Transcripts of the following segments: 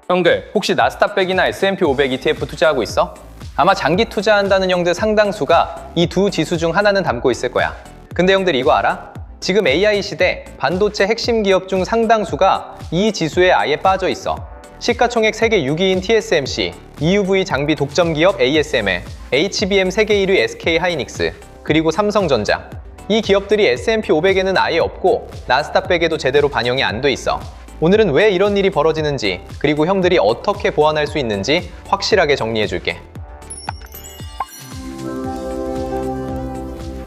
형들, 혹시 나스닥100이나 S&P 500 ETF 투자하고 있어? 아마 장기 투자한다는 형들 상당수가 이 두 지수 중 하나는 담고 있을 거야. 근데 형들 이거 알아? 지금 AI 시대 반도체 핵심 기업 중 상당수가 이 지수에 아예 빠져 있어. 시가총액 세계 6위인 TSMC, EUV 장비 독점 기업 ASML, HBM 세계 1위 SK 하이닉스, 그리고 삼성전자. 이 기업들이 S&P 500에는 아예 없고 나스닥100에도 제대로 반영이 안 돼 있어. 오늘은 왜 이런 일이 벌어지는지, 그리고 형들이 어떻게 보완할 수 있는지 확실하게 정리해줄게.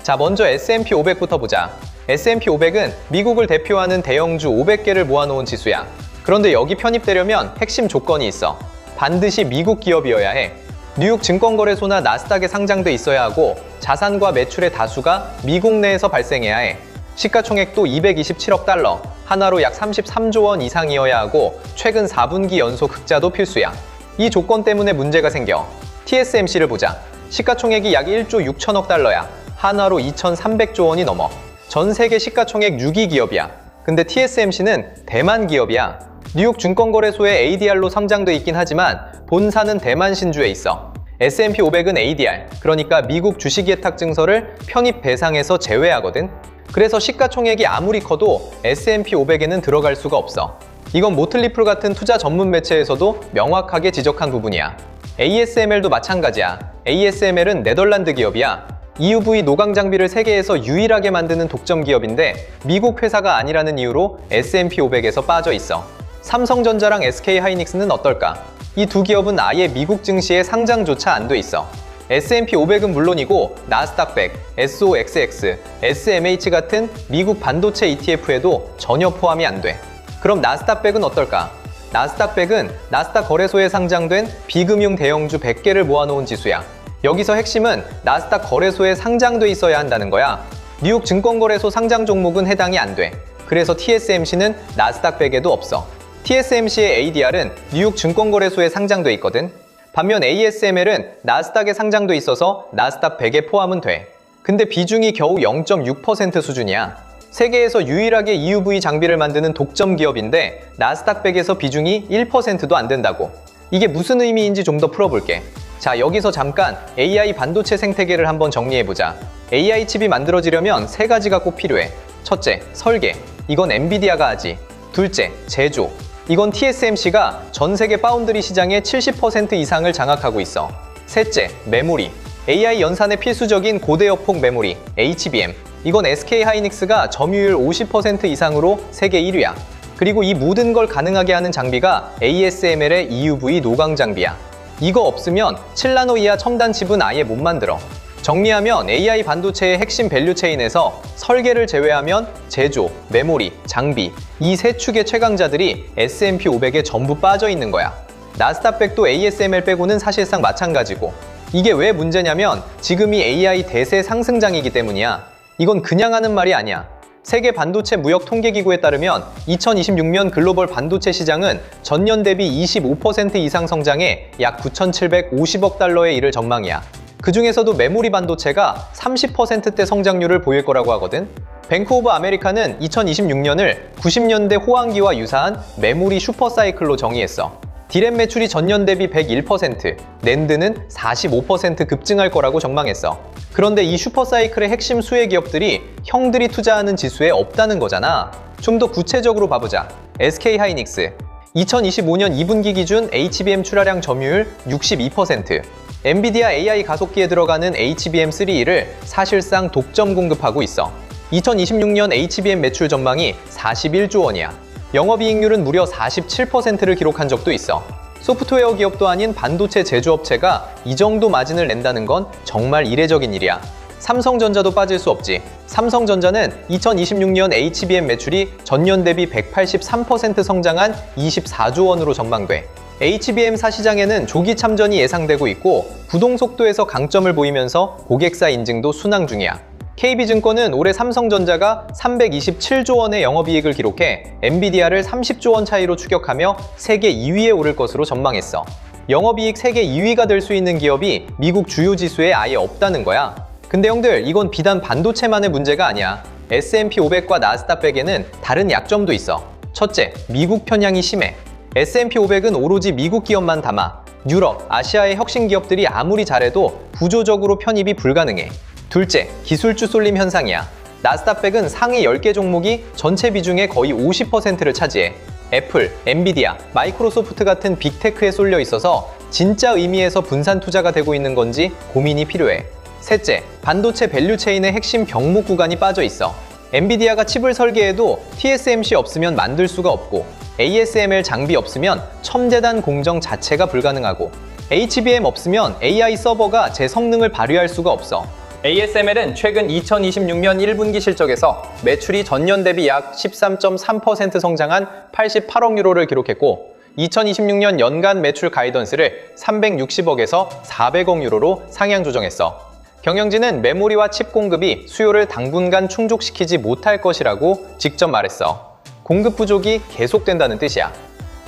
자, 먼저 S&P 500부터 보자. S&P 500은 미국을 대표하는 대형주 500개를 모아놓은 지수야. 그런데 여기 편입되려면 핵심 조건이 있어. 반드시 미국 기업이어야 해. 뉴욕 증권거래소나 나스닥에 상장돼 있어야 하고 자산과 매출의 다수가 미국 내에서 발생해야 해. 시가총액도 227억 달러, 하나로 약 33조 원 이상이어야 하고 최근 4분기 연속 흑자도 필수야. 이 조건 때문에 문제가 생겨. TSMC를 보자. 시가총액이 약 1조 6천억 달러야. 하나로 2,300조 원이 넘어. 전 세계 시가총액 6위 기업이야. 근데 TSMC는 대만 기업이야. 뉴욕 증권거래소에 ADR로 상장돼 있긴 하지만 본사는 대만 신주에 있어. S&P 500은 ADR, 그러니까 미국 주식예탁 증서를 편입 대상에서 제외하거든. 그래서 시가총액이 아무리 커도 S&P 500에는 들어갈 수가 없어. 이건 모틀리풀 같은 투자 전문 매체에서도 명확하게 지적한 부분이야. ASML도 마찬가지야. ASML은 네덜란드 기업이야. EUV 노광 장비를 세계에서 유일하게 만드는 독점 기업인데 미국 회사가 아니라는 이유로 S&P 500에서 빠져 있어. 삼성전자랑 SK하이닉스는 어떨까? 이 두 기업은 아예 미국 증시에 상장조차 안 돼 있어. S&P 500은 물론이고 나스닥100, SOXX, SMH 같은 미국 반도체 ETF에도 전혀 포함이 안 돼. 그럼 나스닥100은 어떨까? 나스닥100은 나스닥 거래소에 상장된 비금융 대형주 100개를 모아놓은 지수야. 여기서 핵심은 나스닥 거래소에 상장돼 있어야 한다는 거야. 뉴욕 증권거래소 상장 종목은 해당이 안 돼. 그래서 TSMC는 나스닥100에도 없어. TSMC의 ADR은 뉴욕 증권거래소에 상장돼 있거든. 반면 ASML은 나스닥에 상장돼 있어서 나스닥 100에 포함은 돼. 근데 비중이 겨우 0.6% 수준이야. 세계에서 유일하게 EUV 장비를 만드는 독점 기업인데 나스닥 100에서 비중이 1%도 안 된다고. 이게 무슨 의미인지 좀 더 풀어볼게. 자, 여기서 잠깐 AI 반도체 생태계를 한번 정리해보자. AI 칩이 만들어지려면 세 가지가 꼭 필요해. 첫째, 설계. 이건 엔비디아가 하지. 둘째, 제조. 이건 TSMC가 전 세계 파운드리 시장의 70% 이상을 장악하고 있어. 셋째, 메모리. AI 연산에 필수적인 고대역폭 메모리, HBM. 이건 SK하이닉스가 점유율 50% 이상으로 세계 1위야. 그리고 이 모든 걸 가능하게 하는 장비가 ASML의 EUV 노광 장비야. 이거 없으면 7나노 이하 첨단 칩은 아예 못 만들어. 정리하면 AI 반도체의 핵심 밸류체인에서 설계를 제외하면 제조, 메모리, 장비 이 세 축의 최강자들이 S&P 500에 전부 빠져 있는 거야. 나스닥100도 ASML 빼고는 사실상 마찬가지고. 이게 왜 문제냐면 지금이 AI 대세 상승장이기 때문이야. 이건 그냥 하는 말이 아니야. 세계 반도체 무역 통계기구에 따르면 2026년 글로벌 반도체 시장은 전년 대비 25% 이상 성장해 약 9,750억 달러에 이를 전망이야. 그 중에서도 메모리 반도체가 30%대 성장률을 보일 거라고 하거든. 뱅크 오브 아메리카는 2026년을 90년대 호황기와 유사한 메모리 슈퍼사이클로 정의했어. 디램 매출이 전년 대비 101%, 낸드는 45% 급증할 거라고 전망했어. 그런데 이 슈퍼사이클의 핵심 수혜 기업들이 형들이 투자하는 지수에 없다는 거잖아. 좀 더 구체적으로 봐보자. SK하이닉스. 2025년 2분기 기준 HBM 출하량 점유율 62%. 엔비디아 AI 가속기에 들어가는 HBM3E를 사실상 독점 공급하고 있어. 2026년 HBM 매출 전망이 41조 원이야. 영업이익률은 무려 47%를 기록한 적도 있어. 소프트웨어 기업도 아닌 반도체 제조업체가 이 정도 마진을 낸다는 건 정말 이례적인 일이야. 삼성전자도 빠질 수 없지. 삼성전자는 2026년 HBM 매출이 전년 대비 183% 성장한 24조 원으로 전망돼. HBM4 시장에는 조기 참전이 예상되고 있고 부동 속도에서 강점을 보이면서 고객사 인증도 순항 중이야. KB증권은 올해 삼성전자가 327조 원의 영업이익을 기록해 엔비디아를 30조 원 차이로 추격하며 세계 2위에 오를 것으로 전망했어. 영업이익 세계 2위가 될 수 있는 기업이 미국 주요 지수에 아예 없다는 거야. 근데 형들, 이건 비단 반도체만의 문제가 아니야. S&P 500과 나스닥 100에는 다른 약점도 있어. 첫째, 미국 편향이 심해. S&P 500은 오로지 미국 기업만 담아 유럽, 아시아의 혁신 기업들이 아무리 잘해도 구조적으로 편입이 불가능해. 둘째, 기술주 쏠림 현상이야. 나스닥100은 상위 10개 종목이 전체 비중의 거의 50%를 차지해. 애플, 엔비디아, 마이크로소프트 같은 빅테크에 쏠려 있어서 진짜 의미에서 분산 투자가 되고 있는 건지 고민이 필요해. 셋째, 반도체 밸류체인의 핵심 병목 구간이 빠져 있어. 엔비디아가 칩을 설계해도 TSMC 없으면 만들 수가 없고 ASML 장비 없으면 첨재단 공정 자체가 불가능하고 HBM 없으면 AI 서버가 제 성능을 발휘할 수가 없어. ASML은 최근 2026년 1분기 실적에서 매출이 전년 대비 약 13.3% 성장한 88억 유로를 기록했고 2026년 연간 매출 가이던스를 360억에서 400억 유로로 상향 조정했어. 경영진은 메모리와 칩 공급이 수요를 당분간 충족시키지 못할 것이라고 직접 말했어. 공급 부족이 계속된다는 뜻이야.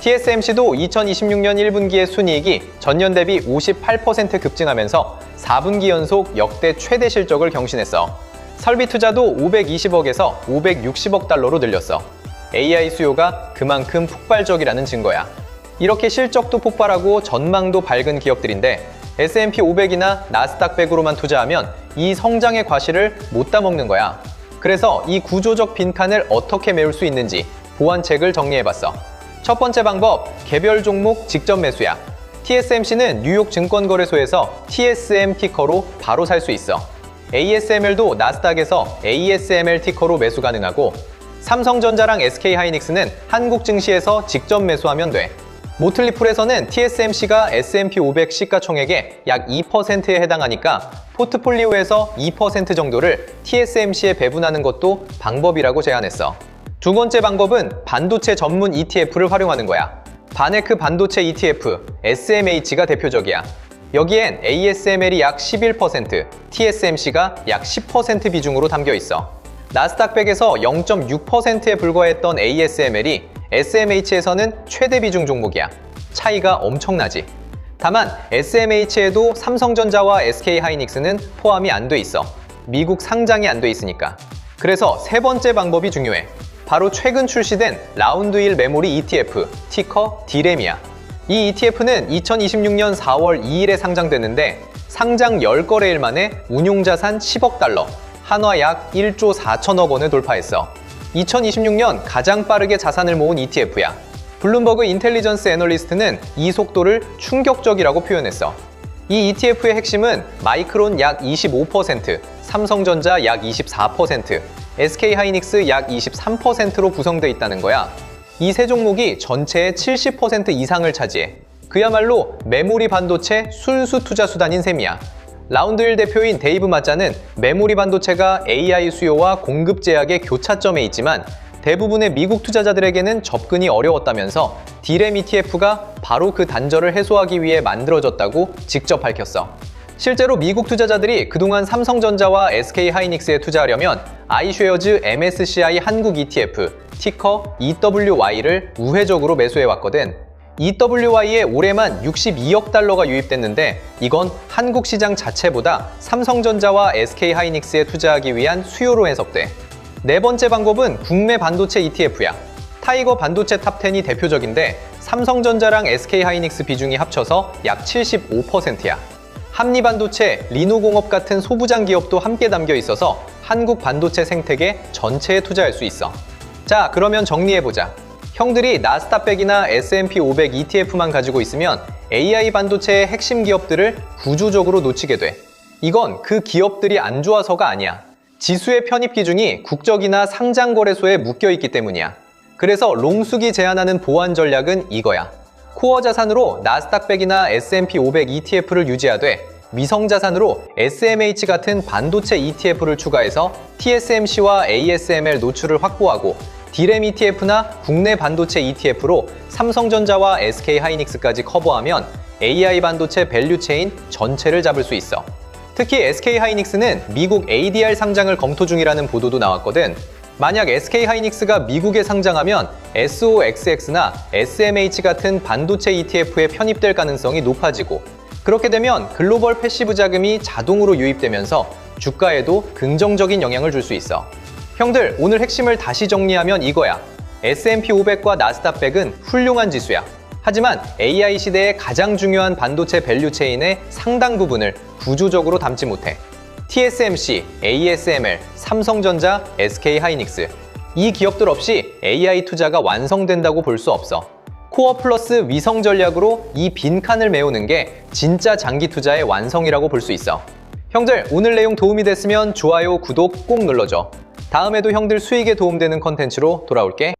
TSMC도 2026년 1분기의 순이익이 전년 대비 58% 급증하면서 4분기 연속 역대 최대 실적을 경신했어. 설비 투자도 520억에서 560억 달러로 늘렸어. AI 수요가 그만큼 폭발적이라는 증거야. 이렇게 실적도 폭발하고 전망도 밝은 기업들인데 S&P 500이나 나스닥 100으로만 투자하면 이 성장의 과실을 못 따먹는 거야. 그래서 이 구조적 빈칸을 어떻게 메울 수 있는지 보완책을 정리해봤어. 첫 번째 방법, 개별 종목 직접 매수야. TSMC는 뉴욕 증권거래소에서 TSM 티커로 바로 살 수 있어. ASML도 나스닥에서 ASML 티커로 매수 가능하고 삼성전자랑 SK하이닉스는 한국 증시에서 직접 매수하면 돼. 모틀리풀에서는 TSMC가 S&P 500 시가총액의 약 2%에 해당하니까 포트폴리오에서 2% 정도를 TSMC에 배분하는 것도 방법이라고 제안했어. 두 번째 방법은 반도체 전문 ETF를 활용하는 거야. 바네크 반도체 ETF, SMH가 대표적이야. 여기엔 ASML이 약 11%, TSMC가 약 10% 비중으로 담겨 있어. 나스닥 100에서 0.6%에 불과했던 ASML이 SMH에서는 최대 비중 종목이야. 차이가 엄청나지. 다만 SMH에도 삼성전자와 SK하이닉스는 포함이 안 돼 있어. 미국 상장이 안 돼 있으니까. 그래서 세 번째 방법이 중요해. 바로 최근 출시된 라운드 1 메모리 ETF, 티커 D램이야. 이 ETF는 2026년 4월 2일에 상장됐는데 상장 10거래일 만에 운용자산 10억 달러, 한화 약 1조 4천억 원을 돌파했어. 2026년 가장 빠르게 자산을 모은 ETF야. 블룸버그 인텔리전스 애널리스트는 이 속도를 충격적이라고 표현했어. 이 ETF의 핵심은 마이크론 약 25%, 삼성전자 약 24%, SK하이닉스 약 23%로 구성되어 있다는 거야. 이 세 종목이 전체의 70% 이상을 차지해. 그야말로 메모리 반도체 순수 투자 수단인 셈이야. 라운드 1 대표인 데이브 마자는 메모리 반도체가 AI 수요와 공급 제약의 교차점에 있지만 대부분의 미국 투자자들에게는 접근이 어려웠다면서 D램 ETF가 바로 그 단절을 해소하기 위해 만들어졌다고 직접 밝혔어. 실제로 미국 투자자들이 그동안 삼성전자와 SK하이닉스에 투자하려면 iShares MSCI 한국 ETF, 티커 EWY를 우회적으로 매수해왔거든. EWY에 올해만 62억 달러가 유입됐는데 이건 한국 시장 자체보다 삼성전자와 SK하이닉스에 투자하기 위한 수요로 해석돼. 네 번째 방법은 국내 반도체 ETF야. 타이거 반도체 탑10이 대표적인데 삼성전자랑 SK하이닉스 비중이 합쳐서 약 75%야. 한미반도체, 리노공업 같은 소부장 기업도 함께 담겨 있어서 한국 반도체 생태계 전체에 투자할 수 있어. 자, 그러면 정리해보자. 형들이 나스닥 100이나 S&P 500 ETF만 가지고 있으면 AI 반도체의 핵심 기업들을 구조적으로 놓치게 돼. 이건 그 기업들이 안 좋아서가 아니야. 지수의 편입 기준이 국적이나 상장거래소에 묶여있기 때문이야. 그래서 롱숙이 제안하는 보완 전략은 이거야. 코어 자산으로 나스닥 100이나 S&P 500 ETF를 유지하되 위성 자산으로 SMH 같은 반도체 ETF를 추가해서 TSMC와 ASML 노출을 확보하고 D램 ETF나 국내 반도체 ETF로 삼성전자와 SK하이닉스까지 커버하면 AI 반도체 밸류체인 전체를 잡을 수 있어. 특히 SK하이닉스는 미국 ADR 상장을 검토 중이라는 보도도 나왔거든. 만약 SK하이닉스가 미국에 상장하면 SOXX나 SMH 같은 반도체 ETF에 편입될 가능성이 높아지고 그렇게 되면 글로벌 패시브 자금이 자동으로 유입되면서 주가에도 긍정적인 영향을 줄 수 있어. 형들, 오늘 핵심을 다시 정리하면 이거야. S&P 500과 나스닥 100은 훌륭한 지수야. 하지만 AI 시대의 가장 중요한 반도체 밸류체인의 상당 부분을 구조적으로 담지 못해. TSMC, ASML, 삼성전자, SK하이닉스 이 기업들 없이 AI 투자가 완성된다고 볼 수 없어. 코어 플러스 위성 전략으로 이 빈칸을 메우는 게 진짜 장기 투자의 완성이라고 볼 수 있어. 형들, 오늘 내용 도움이 됐으면 좋아요, 구독 꼭 눌러줘. 다음에도 형들 수익에 도움되는 컨텐츠로 돌아올게.